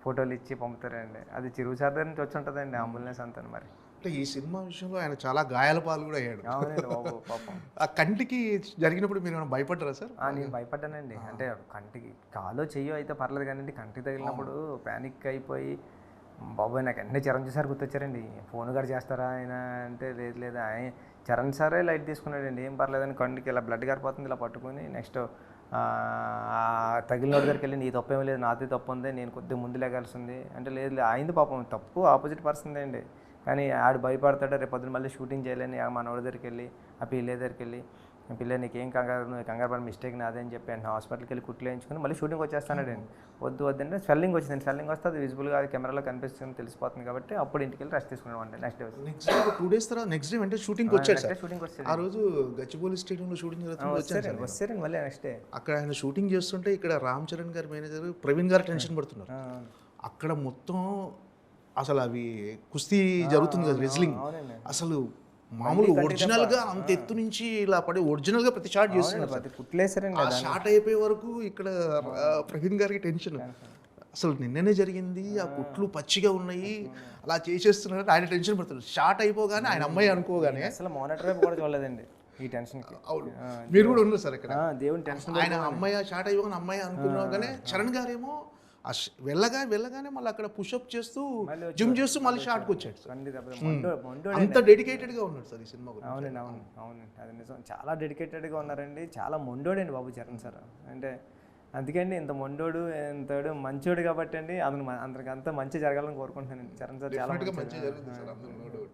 ఫోటోలు ఇచ్చి పంపుతారండి. అది చిరు సార్ నుంచి వచ్చి ఉంటుందండి అంబులెన్స్ అంతా మరి. అంటే ఈ సినిమా విషయంలో ఆయన చాలా గాయాల పాలు కూడా అయ్యాడు. అవునండి బాబు పాపం. ఆ కంటికి జరిగినప్పుడు మీరు ఏమైనా భయపడ్డారా సార్? నేను భయపడ్డానండి. అంటే కంటికి కాలో చెయ్యో అయితే పర్లేదు కానండి, కంటికి తగిలినప్పుడు ప్యానిక్ అయిపోయి బాబోయ్ నాకు వెంటనే చరణ్ సార్ గుర్తొచ్చారండి. ఫోన్ కూడా చేస్తారా ఆయన అంటే, లేదు లేదు ఆయన చరణ్ సారే లైట్ తీసుకున్నాడండి. ఏం పర్లేదని కంటికి ఇలా బ్లడ్ గారిపోతుంది ఇలా పట్టుకుని నెక్స్ట్ తగిలిన దగ్గరికి వెళ్ళి నీ తప్పేమీ లేదు, నాది తప్పు ఉంది, నేను కొద్దిగా ముందు లేగాల్సింది అంటే, లేదు అయింది పాపం తప్పు ఆపోజిట్ పర్సన్ అండి. కానీ ఆడు భయపడతాడు, రేపు పొద్దున మళ్ళీ షూటింగ్ చేయాలని మనోడి దగ్గరికి వెళ్ళి ఆ పిల్ల దగ్గరికి వెళ్ళి, పిల్ల నీకేం కంగారు పడి మిస్టేక్ నాదే అని చెప్పి హాస్పిటల్కి వెళ్ళి కుట్లు వేయించుకుని మళ్ళీ షూటింగ్ వచ్చేస్తానండి. వద్దు వద్దంటే స్వెల్లింగ్ వచ్చింది. స్వెల్లింగ్ వస్తే అది విజిబుల్గా అది కెమెరాలో కనిపిస్తుంది, తెలిసిపోతుంది కాబట్టి అప్పుడు ఇంటికి వెళ్ళి రెస్ట్ తీసుకున్నాం అండి. నెక్స్ట్ డే 2 days తర్వాత నెక్స్ట్ డే అంటే షూటింగ్ వచ్చాడు సార్. షూటింగ్ వచ్చేది ఆ రోజు గచ్చిబౌలి స్టేడియంలో షూటింగ్ వచ్చారండి మళ్ళీ నెక్స్ట్ డే. అక్కడ ఆయన షూటింగ్ చేస్తుంటే ఇక్కడ రామ్ చరణ్ గారి మేనేజర్ ప్రవీణ్ గారు టెన్షన్ పడుతున్నారు. అక్కడ మొత్తం అసలు అవి కుస్తీ జరుగుతుంది కదా, రెజ్లింగ్, అసలు మామూలుగా ఒరిజినల్ గా అంత ఎత్తు నుంచి ఇలా పడి ఒరిజినల్ గా ప్రతి షాట్ చేస్తున్నారు. ఆ షాట్ అయిపోయే వరకు ఇక్కడ ప్రవీణ్ గారికి టెన్షన్. అసలు నిన్ననే జరిగింది, ఆ కుట్లు పచ్చిగా ఉన్నాయి, అలా చేసేస్తున్నారు, ఆయన టెన్షన్ పడుతున్నారు. షాట్ అయిపోగానే ఆయన అమ్మాయి అనుకోగానే అసలు మానిటర్ కూడా చూడలేదండి ఈ టెన్షన్ కి. అవును, మీరు కూడా ఉన్నారు సార్ ఇక్కడ. దేవుని టెన్షన్, ఆయన అమ్మాయి షాట్ అయిపోగానే అమ్మాయి అనుకున్నాగానే చరణ్ గారేమో వెళ్ళగానే మళ్ళీ అక్కడ పుషప్ చేస్తూ జిమ్ చేస్తూ మళ్ళీ షాట్కి వచ్చాడు సార్. అంత డెడికేటెడ్గా ఉన్నాడు సార్ ఈ సినిమా. అవునండి అవునండి అది నిజం. చాలా డెడికేటెడ్గా ఉన్నారండి. చాలా మొండోడండి బాబు చరణ్ సార్. అంటే అందుకండి ఇంత మొండోడు ఇంతడు మంచోడు కాబట్టి అండి అందరికి అంతా మంచి జరగాలని కోరుకుంటున్నానండి. చరణ్ సార్ చాలా